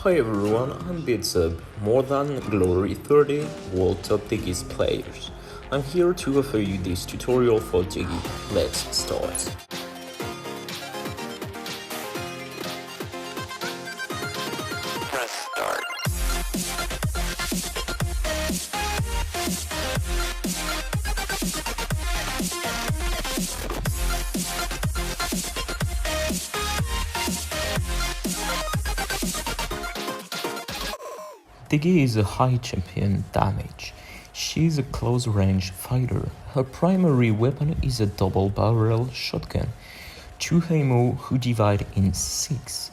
Hi everyone, I'm Bitsub, more than Glory 30 World Top Diggy's players. I'm here to offer you this tutorial for Diggy. Let's start. Press start. Diggy is a high champion damage. She is a close range fighter. Her primary weapon is a double barrel shotgun. 2 Heyo who divide in 6,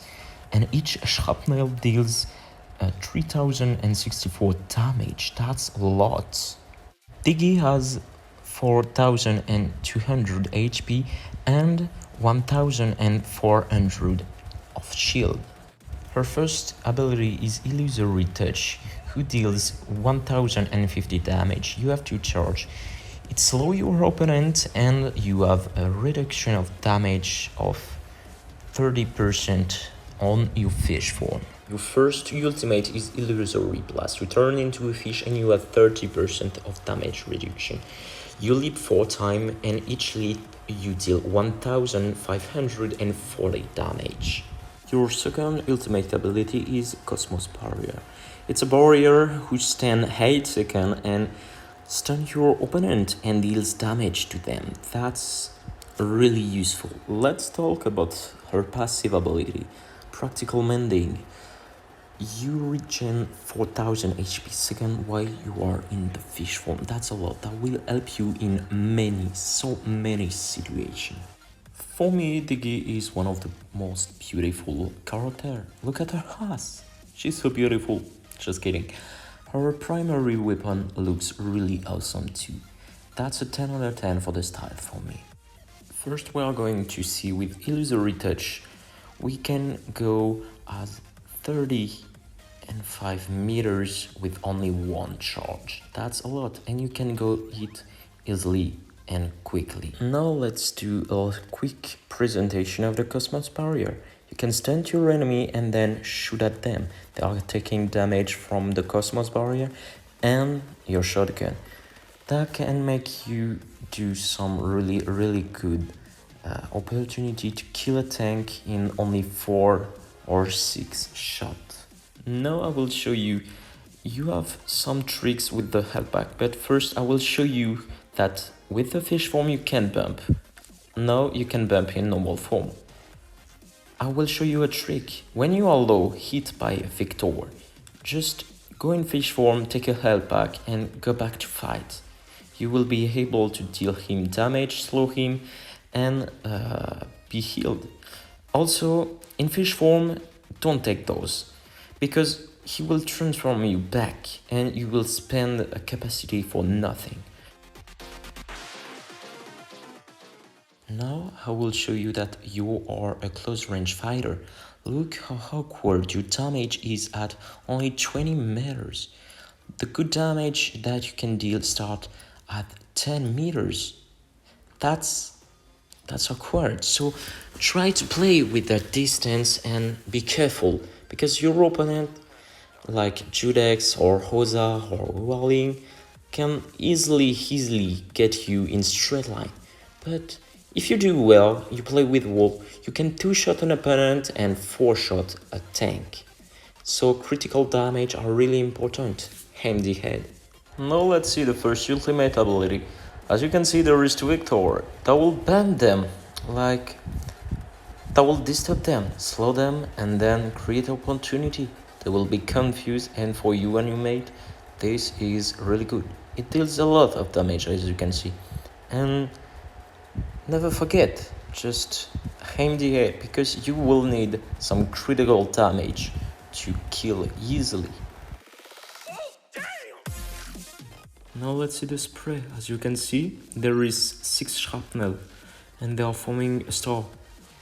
and each shrapnel deals 3064 damage. That's a lot. Diggy has 4200 HP and 1400 of shield. Her first ability is Illusory Touch, who deals 1050 damage. You have to charge. It slows your opponent and you have a reduction of damage of 30% on your fish form. Your first ultimate is Illusory Blast. You turn into a fish and you have 30% of damage reduction. You leap 4 times and each leap you deal 1540 damage. Your second ultimate ability is Cosmos Barrier. It's a barrier who stands 8 seconds and stuns your opponent and deals damage to them. That's really useful. Let's talk about her passive ability, Practical Mending. You regen 4000 HP second while you are in the fish form. That's a lot. That will help you in so many situations. For me, Diggy is one of the most beautiful characters. Look at her ass. She's so beautiful. Just kidding. Her primary weapon looks really awesome too. That's a 10 out of 10 for the style for me. First, we are going to see with Illusory Touch, we can go as 35 meters with only 1 charge. That's a lot, and you can go hit easily and quickly. Now let's do a quick presentation of the Cosmos Barrier. You can stun your enemy and then shoot at them. They are taking damage from the Cosmos Barrier and your shotgun. That can make you do some really good opportunity to kill a tank in only 4 or 6 shots. Now I will show you. You have some tricks with the health pack, but first I will show you that with the fish form you can bump. Now you can bump in normal form. I will show you a trick. When you are low, hit by a Victor, just go in fish form, take a health pack and go back to fight. You will be able to deal him damage, slow him and be healed. Also, in fish form, don't take those, because he will transform you back and you will spend a capacity for nothing. Now I will show you that you are a close range fighter. Look how awkward your damage is at only 20 meters. The good damage that you can deal start at 10 meters. That's awkward. So try to play with that distance and be careful, because your opponent like Judex or Hosa or Walling can easily get you in straight line. But if you do well, you play with wall, you can 2-shot an opponent and 4-shot a tank. So critical damage are really important. Aim the head. Now let's see the first ultimate ability. As you can see, there is 2 Victor. That will bend them, that will disturb them, slow them, and then create opportunity. They will be confused, and for you and your mate, this is really good. It deals a lot of damage, as you can see. And never forget, just aim the head, because you will need some critical damage to kill easily. Now let's see the spray. As you can see, there is 6 shrapnel and they are forming a star.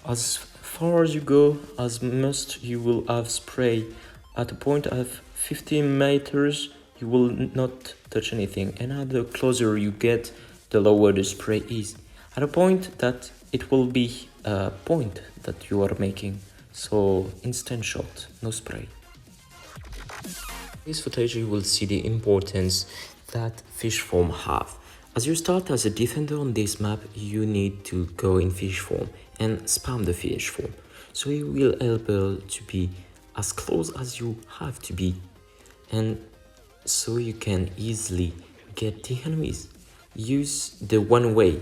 As far as you go, as most you will have spray. At a point of 15 meters, you will not touch anything, and at the closer you get, the lower the spray is. At a point that it will be a point that you are making, so instant shot, no spray. this footage you will see the importance that fish form have. As you start as a defender on this map, you need to go in fish form and spam the fish form. So you will able to be as close as you have to be, and so you can easily get the enemies. Use the one way.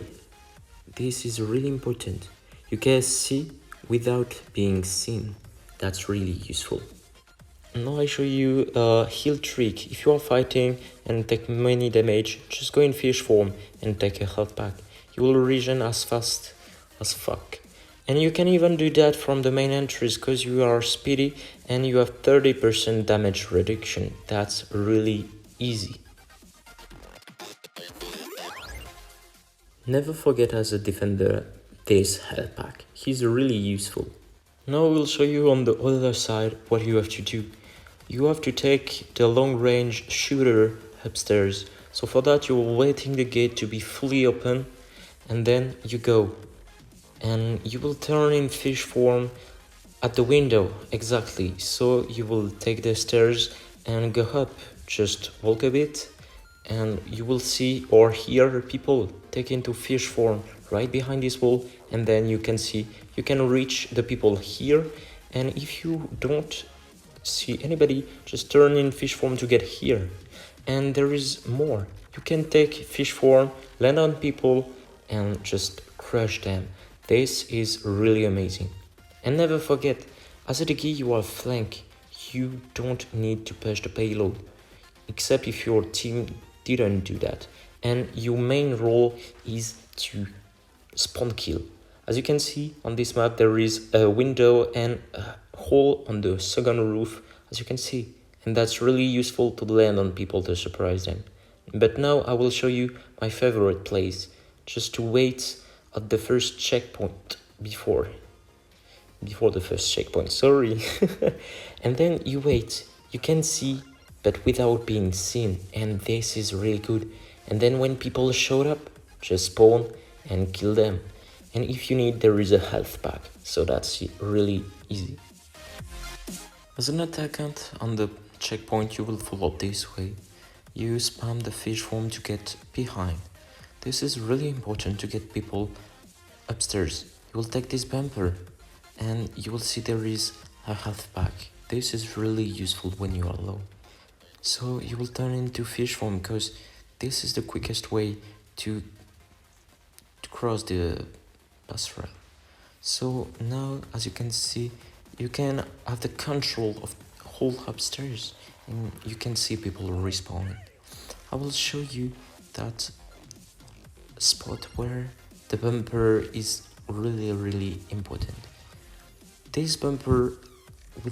This is really important. You can see without being seen. That's really useful. Now I show you a heal trick. If you are fighting and take many damage, just go in fish form and take a health pack. You will regen as fast as fuck. And you can even do that from the main entries because you are speedy and you have 30% damage reduction. That's really easy. Never forget as a defender this health pack. He's really useful. Now I will show you on the other side what you have to do. You have to take the long range shooter upstairs. So for that you're waiting the gate to be fully open and then you go. And you will turn in fish form at the window, exactly. So you will take the stairs and go up. Just walk a bit and you will see or hear people take into fish form right behind this wall, and then you can see you can reach the people here. And if you don't see anybody, just turn in fish form to get here. And there is more. You can take fish form, land on people and just crush them. This is really amazing. And never forget, as a Diggy you are flank. You don't need to push the payload, except if your team didn't do that. And your main role is to spawn kill. As you can see on this map, there is a window and a hole on the second roof, as you can see. And that's really useful to land on people to surprise them. But now I will show you my favorite place, just to wait at the first checkpoint before the first checkpoint, sorry. And then you wait, you can see but without being seen, and this is really good. And then when people showed up, just spawn and kill them. And if you need, there is a health pack, so that's really easy. As an attackant on the checkpoint, you will follow this way. You spam the fish form to get behind. This is really important to get people upstairs. You will take this bumper and you will see there is a health pack. This is really useful when you are low. So you will turn into fish form because this is the quickest way to cross the bus rail. So now, as you can see, you can have the control of whole upstairs and you can see people respawning. I will show you that spot where the bumper is really important. This bumper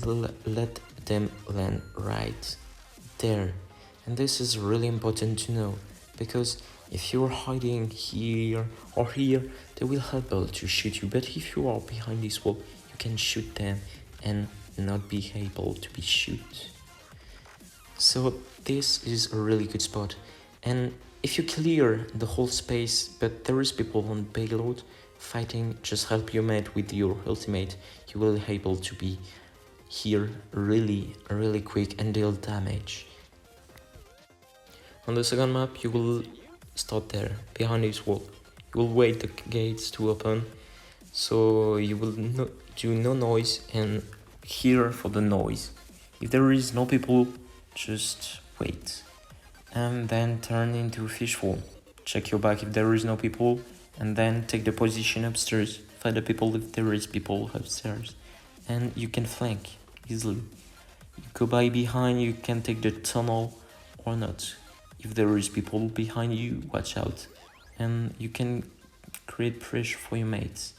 will let them land right there, and this is really important to know, because if you're hiding here or here, they will help to shoot you. But if you are behind this wall, you can shoot them and not be able to be shoot. So this is a really good spot. And if you clear the whole space but there is people on payload fighting, just help your mate with your ultimate. You will be able to be here really quick and deal damage. On the second map, you will start there behind this wall. You will wait the gates to open, so you will do no noise and hear for the noise. If there is no people, just wait and then turn into fish form. Check your back if there is no people, and then take the position upstairs. Find the people if there is people upstairs, and you can flank easily. You go by behind, you can take the tunnel or not. If there is people behind you, watch out, and you can create pressure for your mates.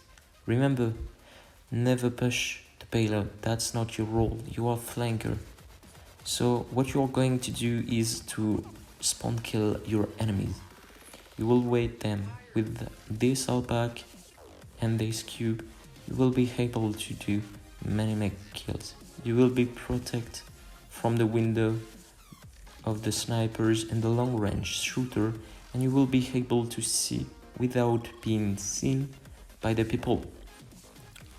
Remember, never push the payload. That's not your role. You are flanker. So what you are going to do is to spawn kill your enemies. You will wait them with this outback and this cube. You will be able to do many kills. You will be protected from the window of the snipers and the long range shooter, and you will be able to see without being seen by the people.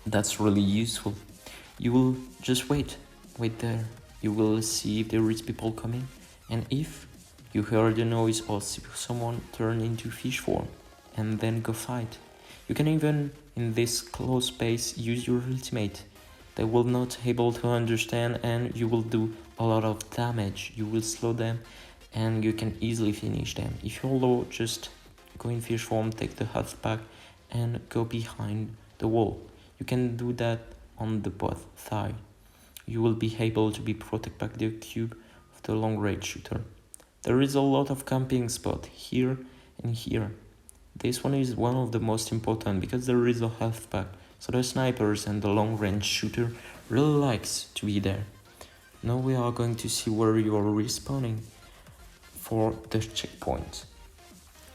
That's really useful. You will just wait there You will see if there is people coming, and if you hear the noise or see someone turn into fish form, and then go fight. You can even, in this close space, use your ultimate. They will not able to understand and you will do a lot of damage. You will slow them and you can easily finish them. If you're low, just go in fish form, take the health pack and go behind the wall. You can do that on the both thigh. You will be able to be protected by the cube of the long range shooter. There is a lot of camping spot here and here. This one is one of the most important because there is a health pack, so the snipers and the long range shooter really likes to be there. Now we are going to see where you are respawning for the checkpoint.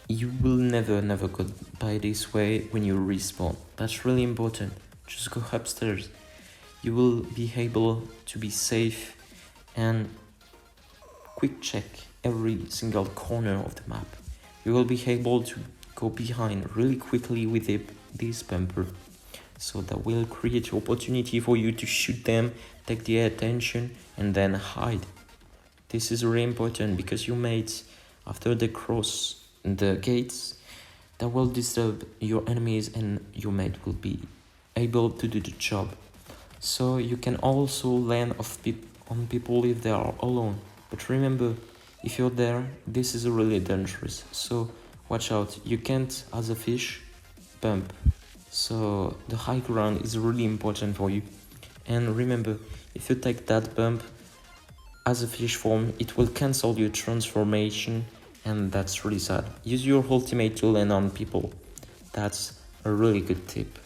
You will never go by this way when you respawn. That's really important. Just go upstairs. You will be able to be safe and quick check every single corner of the map. You will be able to go behind really quickly with this bumper, so that will create opportunity for you to shoot them, take their attention and then hide. This is really important because your mates, after they cross the gates, that will disturb your enemies and your mate will be able to do the job. So you can also land on people if they are alone, but remember, if you're there, this is really dangerous, so watch out. You can't, as a fish, bump. So the high ground is really important for you. And remember, if you take that bump as a fish form, it will cancel your transformation and that's really sad. Use your ultimate to land on people. That's a really good tip.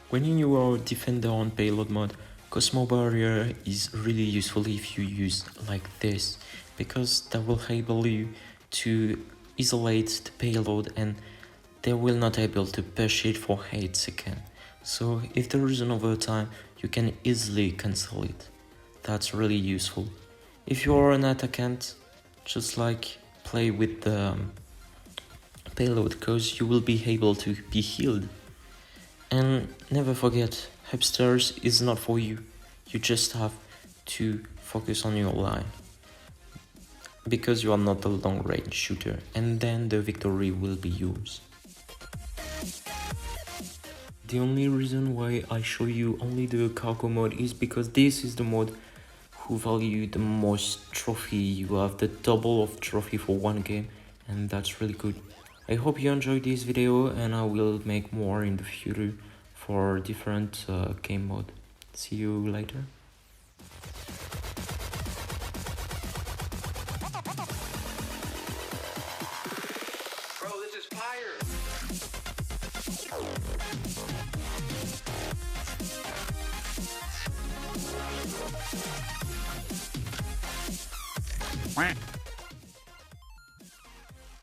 When you are a defender on payload mode, Cosmo Barrier is really useful if you use like this, because that will enable you to isolate the payload and they will not able to push it for 8 seconds. So if there is an overtime, you can easily cancel it. That's really useful. If you are an attackant, just like play with the payload, because you will be able to be healed. And never forget, upstairs is not for you. You just have to focus on your line, because you are not a long range shooter, and then the victory will be yours. The only reason why I show you only the cargo mode is because this is the mode who value the most trophy. You have the double of trophy for one game, and that's really good. I hope you enjoyed this video, and I will make more in the future for different game mode. See you later. Bro, this is fire!